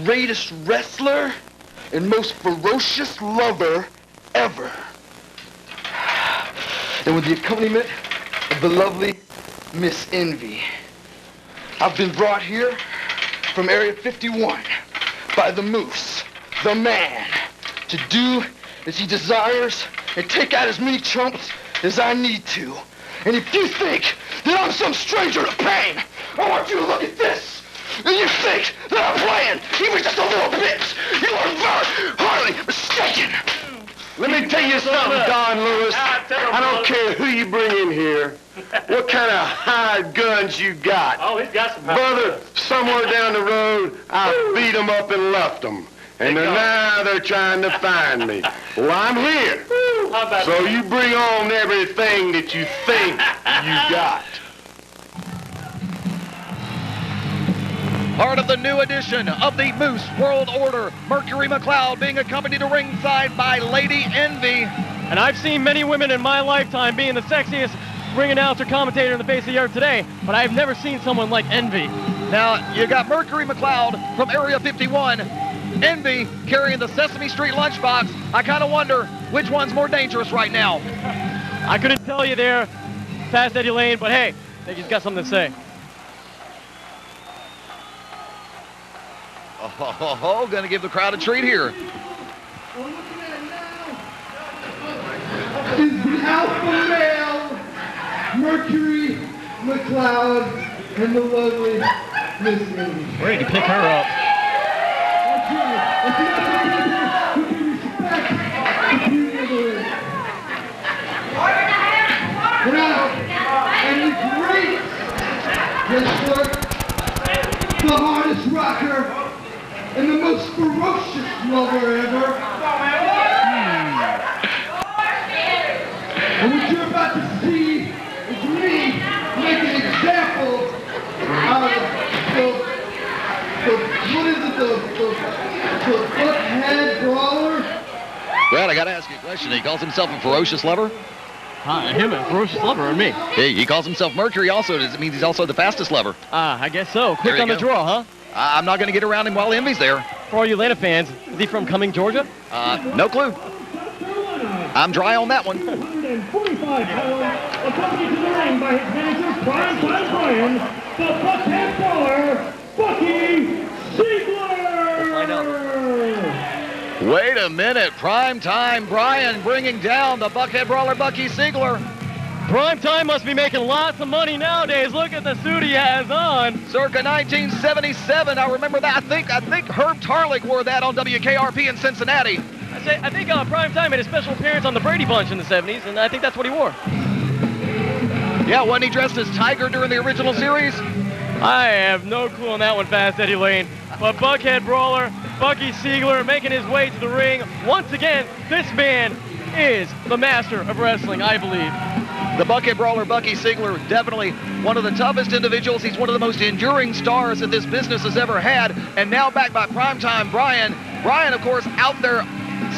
greatest wrestler and most ferocious lover ever. And with the accompaniment of the lovely Miss Envy. I've been brought here from Area 51 by the Moose, the man, to do as he desires and take out as many chumps as I need to. And if you think that I'm some stranger to pain, I want you to look at this. And you think that I'm playing even just a little bit, you are very hardly mistaken. Let me tell you something, Don Lewis. I don't care who you bring in here, what kind of hired guns you got. Oh, he's got some. Brother, somewhere down the road, I beat them up and left them. And now they're trying to find me. Well, I'm here. So you bring on everything that you think you got. Part of the new edition of the Moose World Order, Mercury McLoud being accompanied to ringside by Lady Envy. And I've seen many women in my lifetime being the sexiest ring announcer commentator in the face of the earth today, but I've never seen someone like Envy. Now, you got Mercury McLoud from Area 51, Envy carrying the Sesame Street lunchbox. I kind of wonder which one's more dangerous right now. I couldn't tell you there, Fast Eddie Lane, but hey, I think he's got something to say. Oh, gonna give the crowd a treat here. Is the alpha male, Mercury McLoud, and the lovely Miss Envy. Ready to pick her up. And the great wrestler, the hardest rocker, and the most ferocious lover ever. And what you're about to see is me make an example out of the Buckhead Brawler. Brad, I gotta ask you a question. He calls himself a ferocious lover? Him, a ferocious lover, or me? Hey, he calls himself Mercury also. Does it mean he's also the fastest lover? I guess so. Quick on the draw, huh? I'm not going to get around him while Envy's there. For all you Atlanta fans, is he from Cumming, Georgia? No clue. I'm dry on that one. 145 pounds, accompanied to the ring by his manager, Primetime Brian, the Buckhead Brawler, Bucky Seigler. Wait a minute. Primetime Brian bringing down the Buckhead Brawler, Bucky Seigler. Primetime must be making lots of money nowadays. Look at the suit he has on. Circa 1977. I remember that. I think Herb Tarlick wore that on WKRP in Cincinnati. I think Primetime made a special appearance on the Brady Bunch in the 70s, and I think that's what he wore. Yeah, wasn't he dressed as Tiger during the original series? I have no clue on that one, Fast Eddie Lane. But Buckhead Brawler, Bucky Seigler, making his way to the ring. Once again, this man is the master of wrestling, I believe. The Buckhead Brawler, Bucky Seigler, definitely one of the toughest individuals. He's one of the most enduring stars that this business has ever had. And now back by Primetime Brian. Brian, of course, out there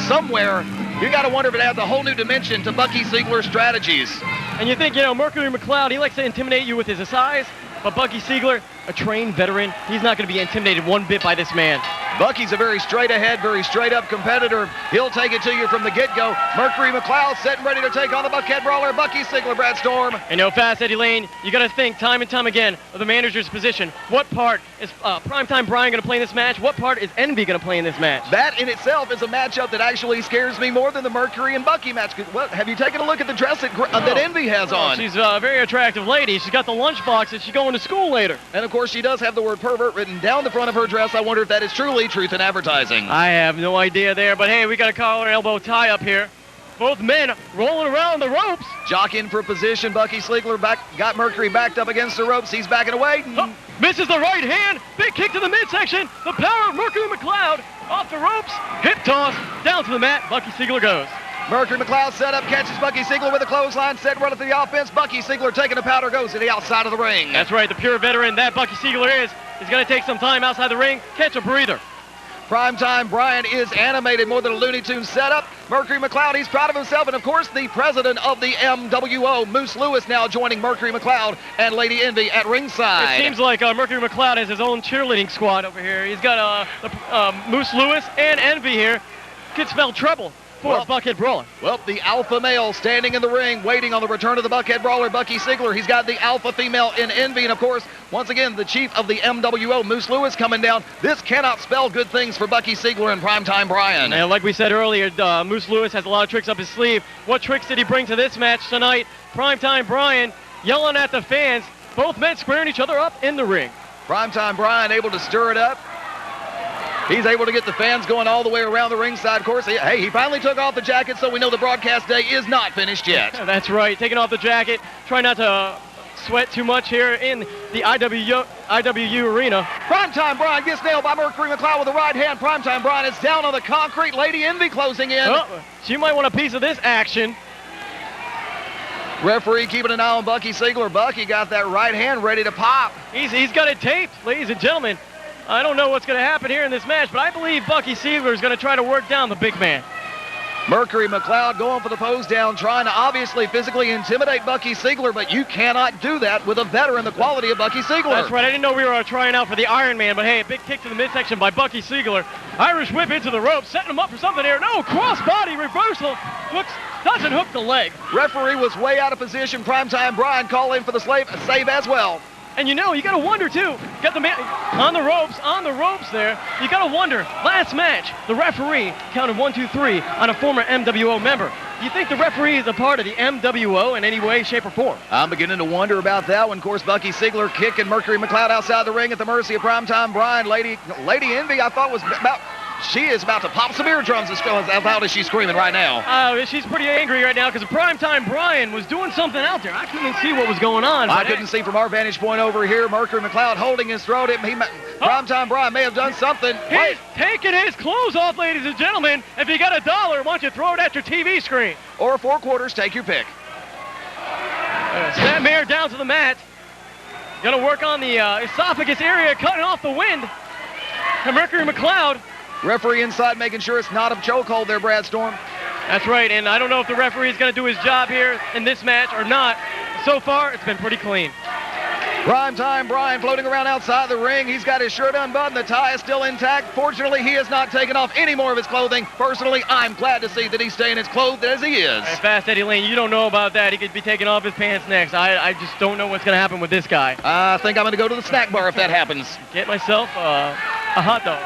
somewhere. You got to wonder if it adds a whole new dimension to Bucky Seigler's strategies. And you think, Mercury McLoud, he likes to intimidate you with his size. But Bucky Seigler, a trained veteran, he's not going to be intimidated one bit by this man. Bucky's a very straight-ahead, very straight-up competitor. He'll take it to you from the get-go. Mercury McLoud set and ready to take on the Buckhead Brawler, Bucky Seigler, Brad Storm. And Fast Eddie Lane, you got to think time and time again of the manager's position. What part is Primetime Brian going to play in this match? What part is Envy going to play in this match? That in itself is a matchup that actually scares me more than the Mercury and Bucky match. Well, have you taken a look at the dress that Envy has on? She's a very attractive lady. She's got the lunchbox and she's going to school later. And of course, she does have the word pervert written down the front of her dress. I wonder if that is truly truth in advertising. I have no idea there, but hey, we got a collar and elbow tie up here. Both men rolling around the ropes. Jock in for position. Bucky Seigler got Mercury backed up against the ropes. He's backing away. Oh, misses the right hand. Big kick to the midsection. The power of Mercury McLoud off the ropes. Hip toss down to the mat. Bucky Seigler goes. Mercury McLoud set up, catches Bucky Seigler with a clothesline, set running through the offense. Bucky Seigler taking the powder, goes to the outside of the ring. That's right, the pure veteran that Bucky Seigler is going to take some time outside the ring, catch a breather. Primetime Brian is animated, more than a Looney Tunes setup. Mercury McLoud, he's proud of himself. And, of course, the president of the MWO, Moose Lewis, now joining Mercury McLoud and Lady Envy at ringside. It seems like Mercury McLoud has his own cheerleading squad over here. He's got Moose Lewis and Envy here. Could spell trouble for Buckhead Brawler. Well, the alpha male standing in the ring, waiting on the return of the Buckhead Brawler, Bucky Seigler. He's got the alpha female in Envy. And, of course, once again, the chief of the MWO, Moose Lewis, coming down. This cannot spell good things for Bucky Seigler and Primetime Brian. And like we said earlier, Moose Lewis has a lot of tricks up his sleeve. What tricks did he bring to this match tonight? Primetime Brian yelling at the fans. Both men squaring each other up in the ring. Primetime Brian able to stir it up. He's able to get the fans going all the way around the ringside course. Hey, he finally took off the jacket, so we know the broadcast day is not finished yet. That's right. Taking off the jacket. Try not to sweat too much here in the IWU arena. Primetime Brian gets nailed by Mercury McLoud with the right hand. Primetime Brian is down on the concrete. Lady Envy closing in. Oh, she might want a piece of this action. Referee keeping an eye on Bucky Seigler. Bucky got that right hand ready to pop. He's got it taped, ladies and gentlemen. I don't know what's going to happen here in this match, but I believe Bucky Seigler is going to try to work down the big man. Mercury McLoud going for the pose down, trying to obviously physically intimidate Bucky Seigler, but you cannot do that with a veteran the quality of Bucky Seigler. That's right. I didn't know we were trying out for the Iron Man, but hey, a big kick to the midsection by Bucky Seigler. Irish whip into the rope, setting him up for something here. No, crossbody reversal. Doesn't hook the leg. Referee was way out of position. Primetime Brian calling for the save as well. And you know, you got to wonder, too. Got the man on the ropes there. You got to wonder, last match, the referee counted 1, 2, 3 on a former MWO member. Do you think the referee is a part of the MWO in any way, shape, or form? I'm beginning to wonder about that one. Of course, Bucky Seigler kicking Mercury McLoud outside the ring at the mercy of Primetime Brian. Lady Envy, I thought was about... She is about to pop some eardrums as loud as she's screaming right now. She's pretty angry right now because Primetime Brian was doing something out there. I couldn't see what was going on. I couldn't see from our vantage point over here. Mercury McLoud holding his throat. Primetime Brian may have done something. He's taking his clothes off, ladies and gentlemen. If you got $1, why don't you throw it at your TV screen? Or 4 quarters, take your pick. Snapmare down to the mat. Gonna work on the esophagus area, cutting off the wind. And Mercury McLoud. Referee inside making sure it's not a chokehold there, Brad Storm. That's right, and I don't know if the referee is going to do his job here in this match or not. So far, it's been pretty clean. Primetime Brian floating around outside the ring. He's got his shirt unbuttoned. The tie is still intact. Fortunately, he has not taken off any more of his clothing. Personally, I'm glad to see that he's staying as clothed as he is. Hey, Fast Eddie Lane, you don't know about that. He could be taking off his pants next. I just don't know what's going to happen with this guy. I think I'm going to go to the snack bar if that happens. Get myself a hot dog.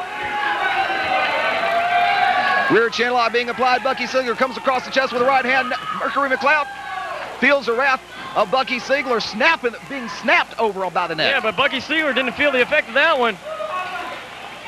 Rear chin lock being applied. Bucky Seigler comes across the chest with a right hand. Mercury McLoud feels the wrath of Bucky Seigler being snapped over by the neck. Yeah, but Bucky Seigler didn't feel the effect of that one.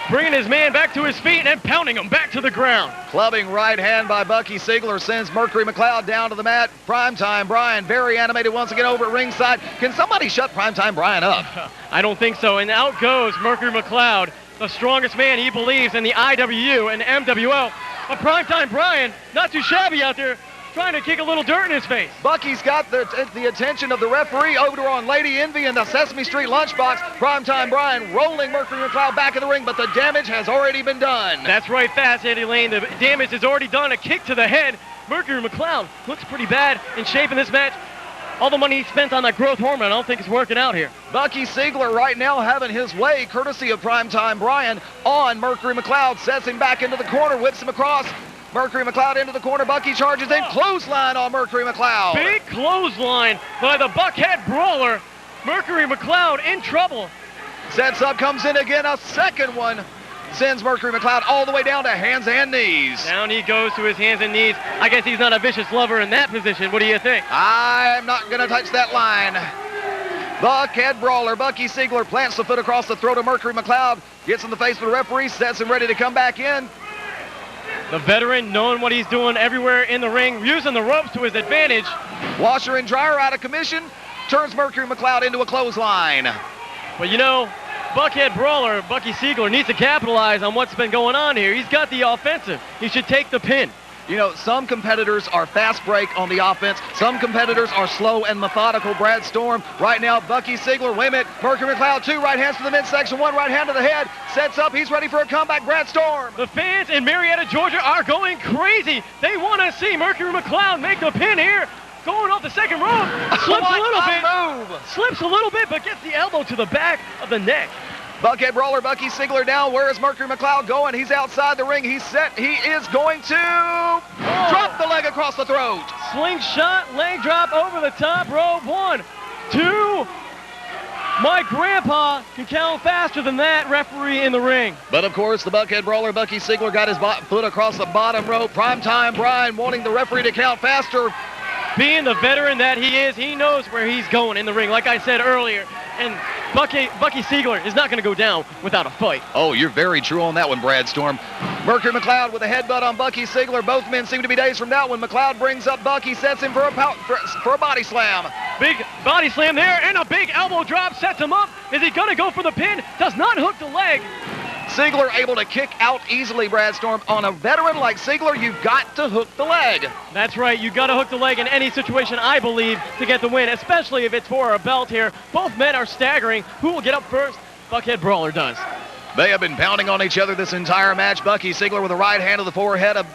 Bringing his man back to his feet and pounding him back to the ground. Clubbing right hand by Bucky Seigler sends Mercury McLoud down to the mat. Primetime Brian very animated once again over at ringside. Can somebody shut Primetime Brian up? I don't think so. And out goes Mercury McLoud, the strongest man he believes in the IWU and MWO. But Primetime Brian, not too shabby out there, trying to kick a little dirt in his face. Bucky's got the attention of the referee over on Lady Envy in the Sesame Street lunchbox. Primetime Brian rolling Mercury McLoud back in the ring, but the damage has already been done. That's right, Fast Eddie Lane. The damage is already done. A kick to the head. Mercury McLoud looks pretty bad in shape in this match. All the money he spent on that growth hormone, I don't think it's working out here. Bucky Seigler right now having his way, courtesy of Primetime Brian, on Mercury McLoud. Sets him back into the corner, whips him across. Mercury McLoud into the corner. Bucky charges in. Clothesline on Mercury McLoud. Big clothesline by the Buckhead Brawler. Mercury McLoud in trouble. Sets up, comes in again. A second one. Sends Mercury McLoud all the way down to hands and knees. Down he goes to his hands and knees. I guess he's not a vicious lover in that position. What do you think? I'm not going to touch that line. Buckhead Brawler, Bucky Seigler plants the foot across the throat of Mercury McLoud. Gets in the face of the referee, sets him ready to come back in. The veteran knowing what he's doing everywhere in the ring, using the ropes to his advantage. Washer and dryer out of commission. Turns Mercury McLoud into a clothesline. But you know, Buckhead Brawler, Bucky Seigler, needs to capitalize on what's been going on here. He's got the offensive. He should take the pin. You know, some competitors are fast break on the offense. Some competitors are slow and methodical. Brad Storm right now, Bucky Seigler, wait a minute, Mercury McLoud, 2 right hands to the midsection, 1 right hand to the head, sets up, he's ready for a comeback, Brad Storm. The fans in Marietta, Georgia are going crazy. They want to see Mercury McLoud make the pin here. Going off the second rope, slips a little bit, slips a little bit, but gets the elbow to the back of the neck. Buckhead Brawler, Bucky Seigler down. Where is Mercury McLoud going? He's outside the ring. He's set. He is going to drop the leg across the throat. Slingshot, leg drop over the top rope. 1, 2. My grandpa can count faster than that referee in the ring. But of course, the Buckhead Brawler, Bucky Seigler, got his foot across the bottom rope. Primetime Brian wanting the referee to count faster. Being the veteran that he is, he knows where he's going in the ring, like I said earlier. And Bucky Seigler is not going to go down without a fight. Oh, you're very true on that one, Brad Storm. Mercury McLoud with a headbutt on Bucky Seigler. Both men seem to be days from that one. McLoud brings up Bucky, sets him for a body slam. Big body slam there, and a big elbow drop sets him up. Is he going to go for the pin? Does not hook the leg. Seigler able to kick out easily, Brad Storm. On a veteran like Seigler, you've got to hook the leg. That's right. You've got to hook the leg in any situation, I believe, to get the win, especially if it's for a belt here. Both men are staggering. Who will get up first? Buckhead Brawler does. They have been pounding on each other this entire match. Bucky Seigler with a right hand to the forehead of...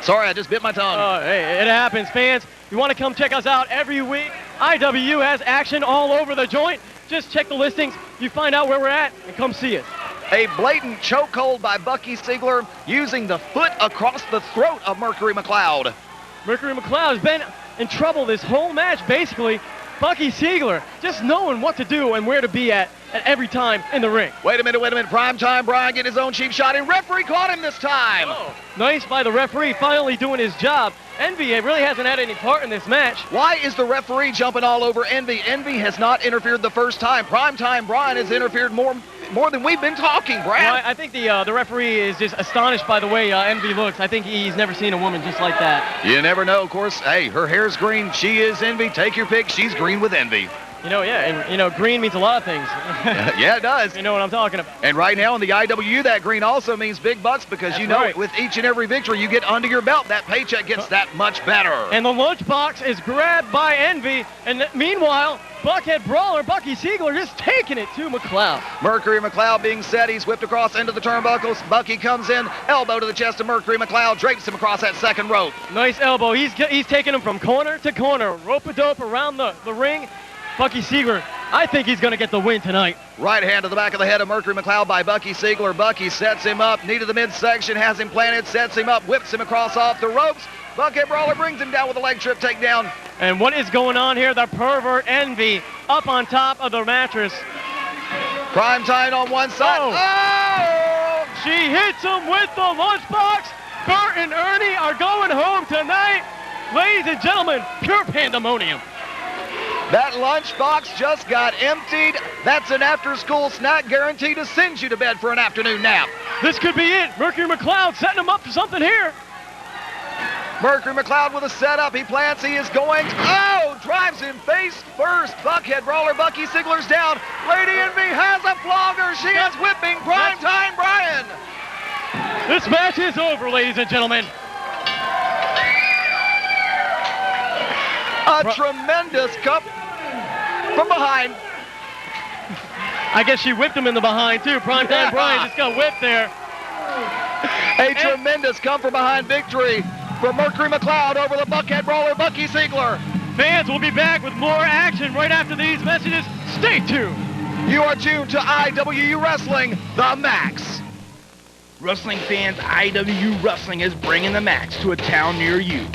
Sorry, I just bit my tongue. Hey, it happens, fans. You want to come check us out every week? IWU has action all over the joint. Just check the listings. You find out where we're at and come see us. A blatant chokehold by Bucky Seigler using the foot across the throat of Mercury McLoud. Mercury McLoud has been in trouble this whole match, basically. Bucky Seigler just knowing what to do and where to be at every time in the ring. Wait a minute. Primetime Brian getting his own cheap shot, and referee caught him this time. Oh, nice by the referee, finally doing his job. Envy really hasn't had any part in this match. Why is the referee jumping all over Envy? Envy has not interfered the first time. Primetime Brian has interfered more than we've been talking, Brad. Well, I think the referee is just astonished by the way Envy looks. I think he's never seen a woman just like that. You never know, of course. Hey, her hair's green. She is Envy. Take your pick. She's green with Envy. You know, yeah, and you know, green means a lot of things. Yeah, it does. You know what I'm talking about. And right now in the IWU, that green also means big bucks because That's you know right. With each and every victory you get under your belt, that paycheck gets that much better. And the lunchbox is grabbed by Envy, and meanwhile, Buckhead Brawler, Bucky Seigler, just taking it to McLoud. Mercury McLoud being set, he's whipped across into the turnbuckles. Bucky comes in, elbow to the chest of Mercury McLoud, drapes him across that second rope. Nice elbow. He's taking him from corner to corner, rope-a-dope around the ring. Bucky Seigler, I think he's going to get the win tonight. Right hand to the back of the head of Mercury McLoud by Bucky Seigler. Bucky sets him up, knee to the midsection, has him planted, sets him up, whips him across off the ropes. Buckhead Brawler brings him down with a leg trip takedown. And what is going on here? The pervert Envy up on top of the mattress. Primetime on one side. Oh! She hits him with the lunchbox. Bert and Ernie are going home tonight. Ladies and gentlemen, pure pandemonium. That lunchbox just got emptied. That's an after-school snack guaranteed to send you to bed for an afternoon nap. This could be it. Mercury McLoud setting him up for something here. Mercury McLoud with a setup. He plants. He is going. Oh! Drives him face first. Buckhead Brawler. Bucky Seigler's down. Lady Envy has a flogger. She is whipping Primetime Brian. This match is over, ladies and gentlemen. A tremendous cup from behind. I guess she whipped him in the behind, too. Primetime Brian just got whipped there. A tremendous come from behind victory for Mercury McLoud over the Buckhead Brawler, Bucky Seigler. Fans, we'll be back with more action right after these messages. Stay tuned. You are tuned to IWU Wrestling, the Max. Wrestling fans, IWU Wrestling is bringing the Max to a town near you.